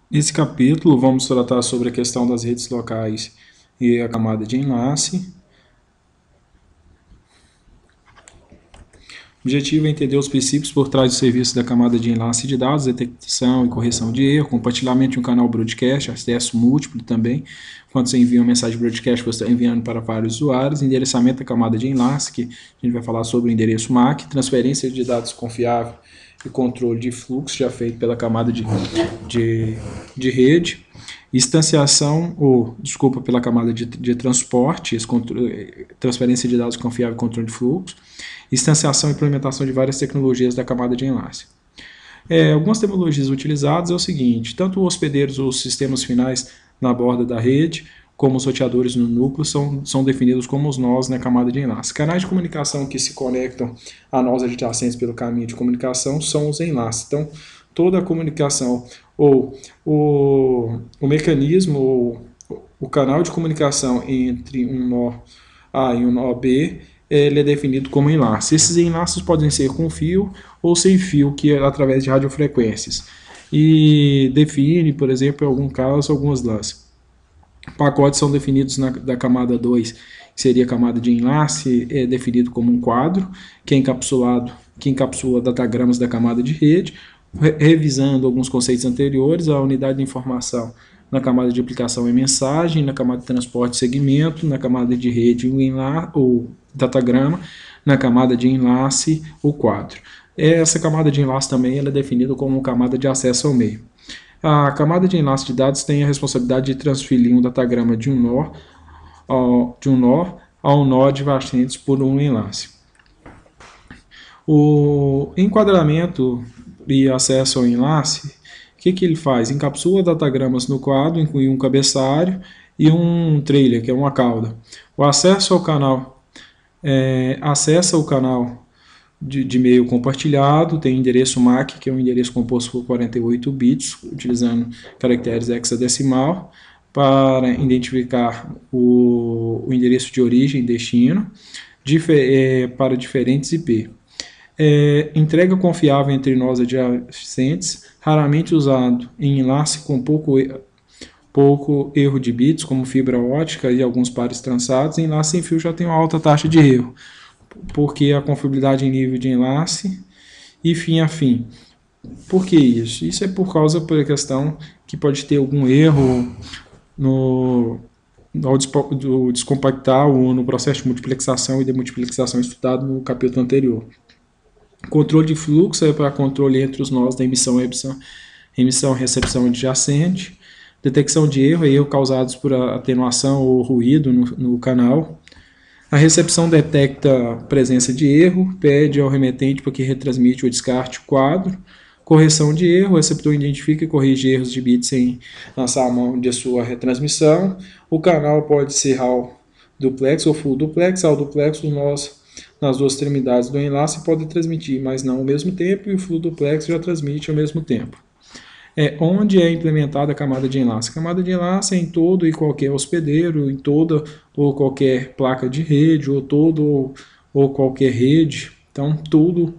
Nesse capítulo, vamos tratar sobre a questão das redes locais e a camada de enlace. O objetivo é entender os princípios por trás do serviço da camada de enlace de dados, detecção e correção de erro, compartilhamento de um canal broadcast, acesso múltiplo também. Quando você envia uma mensagem broadcast, você está enviando para vários usuários, endereçamento da camada de enlace, que a gente vai falar sobre o endereço MAC, transferência de dados confiável e controle de fluxo, já feito pela camada de rede, instanciação, pela camada de transporte, transferência de dados confiável e controle de fluxo, instanciação e implementação de várias tecnologias da camada de enlace. Algumas tecnologias utilizadas é o seguinte: tanto hospedeiros ou sistemas finais na borda da rede, como os roteadores no núcleo, são definidos como os nós na camada de enlace. Canais de comunicação que se conectam a nós adjacentes pelo caminho de comunicação são os enlaces. Então, toda a comunicação, ou o mecanismo, ou o canal de comunicação entre um nó A e um nó B, ele é definido como enlace. Esses enlaces podem ser com fio ou sem fio, que é através de radiofrequências. E define, por exemplo, em algum caso, algumas das. Pacotes são definidos da camada 2, que seria a camada de enlace, é definido como um quadro, que é encapsulado, que encapsula datagramas da camada de rede, revisando alguns conceitos anteriores, a unidade de informação na camada de aplicação é mensagem, na camada de transporte segmento, na camada de rede o datagrama, na camada de enlace o quadro. Essa camada de enlace também ela é definida como camada de acesso ao meio. A camada de enlace de dados tem a responsabilidade de transferir um datagrama de um nó a um nó adjacente por um enlace. O enquadramento e acesso ao enlace, o que ele faz? Encapsula datagramas no quadro, inclui um cabeçalho e um trailer, que é uma cauda. O acesso ao canal acessa o canal de e-mail compartilhado, tem endereço MAC, que é um endereço composto por 48 bits, utilizando caracteres hexadecimal, para identificar o endereço de origem e destino para diferentes IP. Entrega confiável entre nós adjacentes, raramente usado em enlace com pouco erro de bits, como fibra ótica e alguns pares trançados. Enlace sem fio já tem uma alta taxa de erro, porque a confiabilidade em nível de enlace e fim a fim. Por que isso? Isso é por causa da questão que pode ter algum erro ao descompactar ou no processo de multiplexação e demultiplexação estudado no capítulo anterior. Controle de fluxo é para controle entre os nós da emissão e recepção adjacente. Detecção de erro causados por atenuação ou ruído no canal. A recepção detecta presença de erro, pede ao remetente para que retransmite ou descarte o quadro. Correção de erro, o receptor identifica e corrige erros de bits sem lançar a mão de sua retransmissão. O canal pode ser HAL duplex ou full duplex. HAL duplex, os nós nas duas extremidades do enlace podem transmitir, mas não ao mesmo tempo, e o full duplex já transmite ao mesmo tempo. Onde é implementada a camada de enlace? A camada de enlace é em todo e qualquer hospedeiro, em toda ou qualquer placa de rede, ou qualquer rede. Então, tudo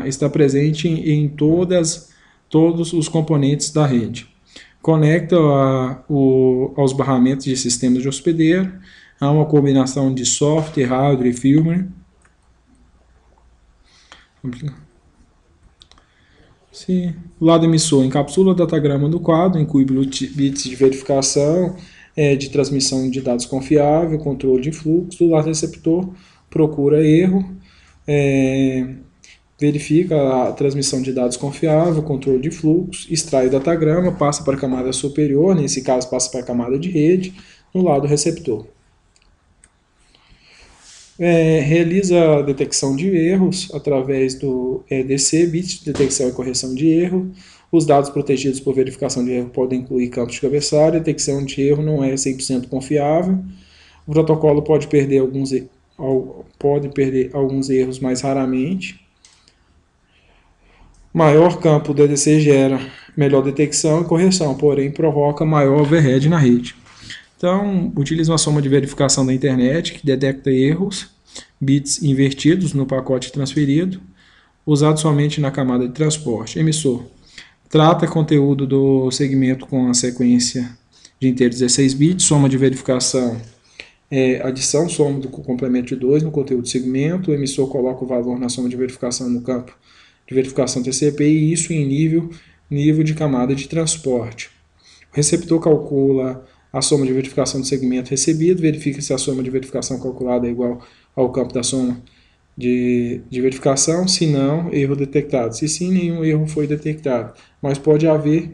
está presente em todos os componentes da rede. Conecta aos barramentos de sistemas de hospedeiro. Há uma combinação de software, hardware e firmware. O lado emissor encapsula o datagrama do quadro, inclui bits de verificação, de transmissão de dados confiável, controle de fluxo. O lado receptor procura erro, verifica a transmissão de dados confiável, controle de fluxo, extrai o datagrama, passa para a camada superior, nesse caso passa para a camada de rede, no lado receptor. Realiza a detecção de erros através do EDC, bit de detecção e correção de erro. Os dados protegidos por verificação de erro podem incluir campos de cabeçalho. A detecção de erro não é 100% confiável. O protocolo pode perder alguns erros mais raramente. Maior campo do EDC gera melhor detecção e correção, porém provoca maior overhead na rede. Então, utiliza uma soma de verificação da internet que detecta erros, bits invertidos no pacote transferido, usado somente na camada de transporte. Emissor Trata conteúdo do segmento com a sequência de inteiros 16 bits, soma de verificação, adição, soma do complemento de 2 no conteúdo do segmento, o emissor coloca o valor na soma de verificação no campo de verificação TCP e isso em nível de camada de transporte. O receptor calcula a soma de verificação do segmento recebido, verifica se a soma de verificação calculada é igual ao campo da soma de verificação, se não, erro detectado. Se sim, nenhum erro foi detectado, mas pode haver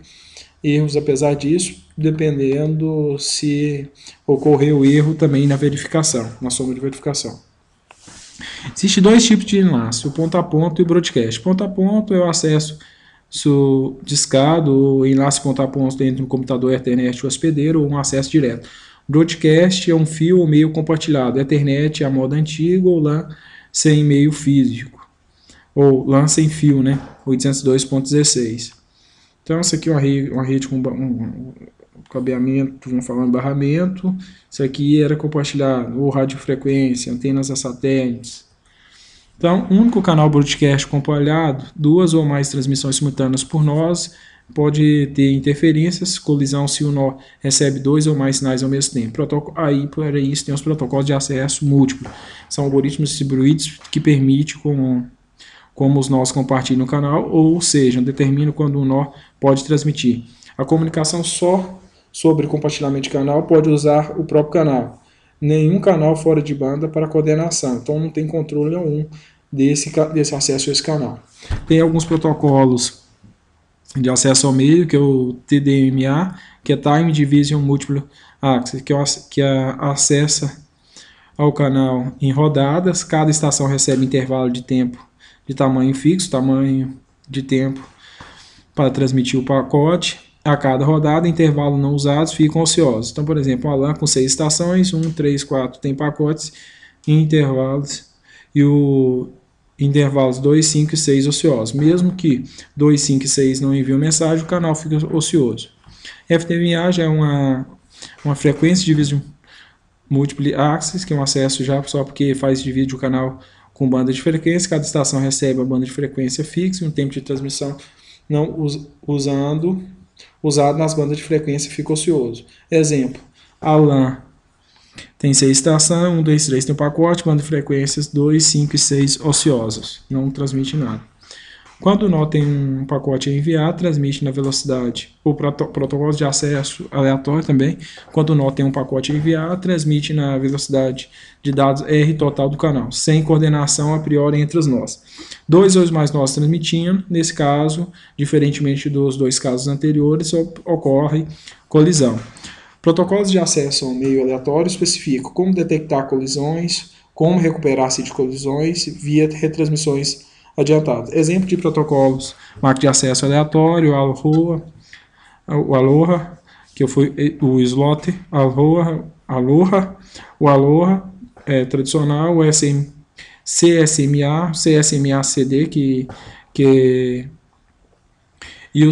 erros apesar disso, dependendo se ocorreu erro também na verificação, na soma de verificação. Existem dois tipos de enlace, o ponto a ponto e o broadcast. Ponto a ponto é o acesso discado, o enlace ponto a ponto entre um computador Ethernet hospedeiro ou um acesso direto. Broadcast é um fio ou meio compartilhado, Ethernet é a moda antiga ou LAN sem meio físico, ou LAN sem fio, né? 802.16. Então, isso aqui é uma rede com cabeamento, vamos falar em barramento. Isso aqui era compartilhado, ou radiofrequência, antenas a satélites. Então, um único canal broadcast compartilhado, duas ou mais transmissões simultâneas por nós, pode ter interferências, colisão se o nó recebe dois ou mais sinais ao mesmo tempo. Aí, para isso, tem os protocolos de acesso múltiplo. São algoritmos distribuídos que permitem como os nós compartilham o canal, ou seja, determinam quando um nó pode transmitir. A comunicação só sobre compartilhamento de canal pode usar o próprio canal. Nenhum canal fora de banda para coordenação, então não tem controle algum desse acesso a esse canal. Tem alguns protocolos de acesso ao meio, que é o TDMA, que é Time Division Multiple Access, que acessa ao canal em rodadas. Cada estação recebe intervalo de tempo de tamanho fixo, tamanho de tempo para transmitir o pacote. A cada rodada, intervalos não usados ficam ociosos. Então, por exemplo, uma LAN com 6 estações, 1, 3, 4 tem pacotes em intervalos e o intervalos 2, 5 e 6 ociosos. Mesmo que 2, 5 e 6 não enviam mensagem, o canal fica ocioso. FTMA já é uma frequência de divisão Multiple Access, que é um acesso já só porque divide o canal com banda de frequência. Cada estação recebe a banda de frequência fixa e um tempo de transmissão não usado nas bandas de frequência fica ocioso. Exemplo, a LAN tem 6 estações, 1, 2, 3 tem um pacote, banda de frequências 2, 5 e 6 ociosas, não transmite nada. Quando o nó tem um pacote a enviar, transmite na velocidade, ou protocolos de acesso aleatório também, quando o nó tem um pacote a enviar, transmite na velocidade de dados R total do canal, sem coordenação a priori entre os nós. Dois ou mais nós transmitindo, nesse caso, diferentemente dos dois casos anteriores, ocorre colisão. Protocolos de acesso ao meio aleatório especificam como detectar colisões, como recuperar-se de colisões via retransmissões adiantadas. Exemplo de protocolos: marco de acesso aleatório, o Aloha, que foi o Slot, o Aloha tradicional, o CSMA, CSMA-CD, e o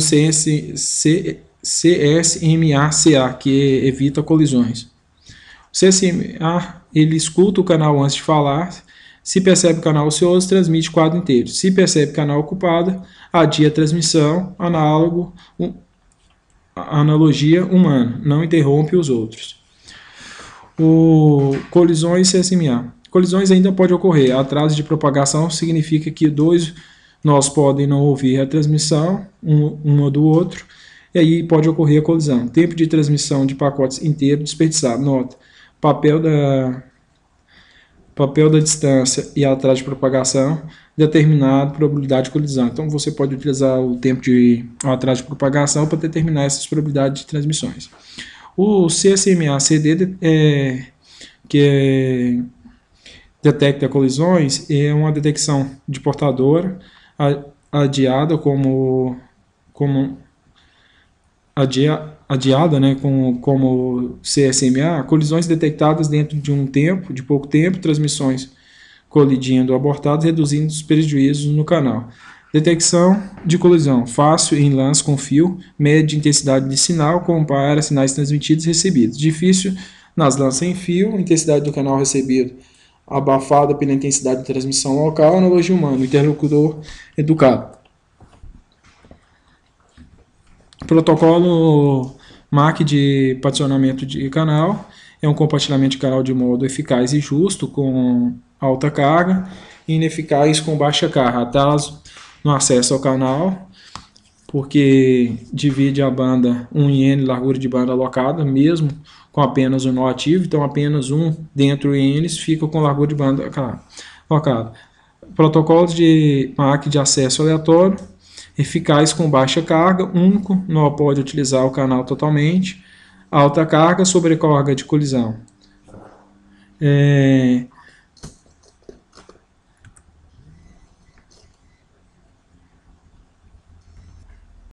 CSMA-CA, que evita colisões. O CSMA, ele escuta o canal antes de falar. Se percebe o canal ocioso, transmite quadro inteiro. Se percebe canal ocupado, adia a transmissão, analogia humana, não interrompe os outros. Colisões CSMA. Colisões ainda pode ocorrer. Atraso de propagação significa que dois nós podem não ouvir a transmissão, um do outro, e aí pode ocorrer a colisão. Tempo de transmissão de pacotes inteiro desperdiçado. Nota, papel da distância e atraso de propagação, determinado probabilidade de colisão. Então, você pode utilizar o tempo de atraso de propagação para determinar essas probabilidades de transmissões. O CSMA-CD, que detecta colisões, é uma detecção de portadora adiada né, como CSMA, colisões detectadas dentro de pouco tempo, transmissões colidindo abortadas, reduzindo os prejuízos no canal. Detecção de colisão, fácil em LANs com fio, mede intensidade de sinal, compara sinais transmitidos e recebidos. Difícil nas LANs sem fio, intensidade do canal recebido abafada pela intensidade de transmissão local, analogia humana, interlocutor educado. Protocolo MAC de particionamento de canal é um compartilhamento de canal de modo eficaz e justo com alta carga e ineficaz com baixa carga, atraso no acesso ao canal, porque divide a banda 1 em N, largura de banda alocada, mesmo com apenas um nó ativo, então apenas um dentro em N fica com largura de banda alocada. Protocolos de MAC de acesso aleatório, eficaz com baixa carga, único, não pode utilizar o canal totalmente, alta carga, sobrecarga de colisão.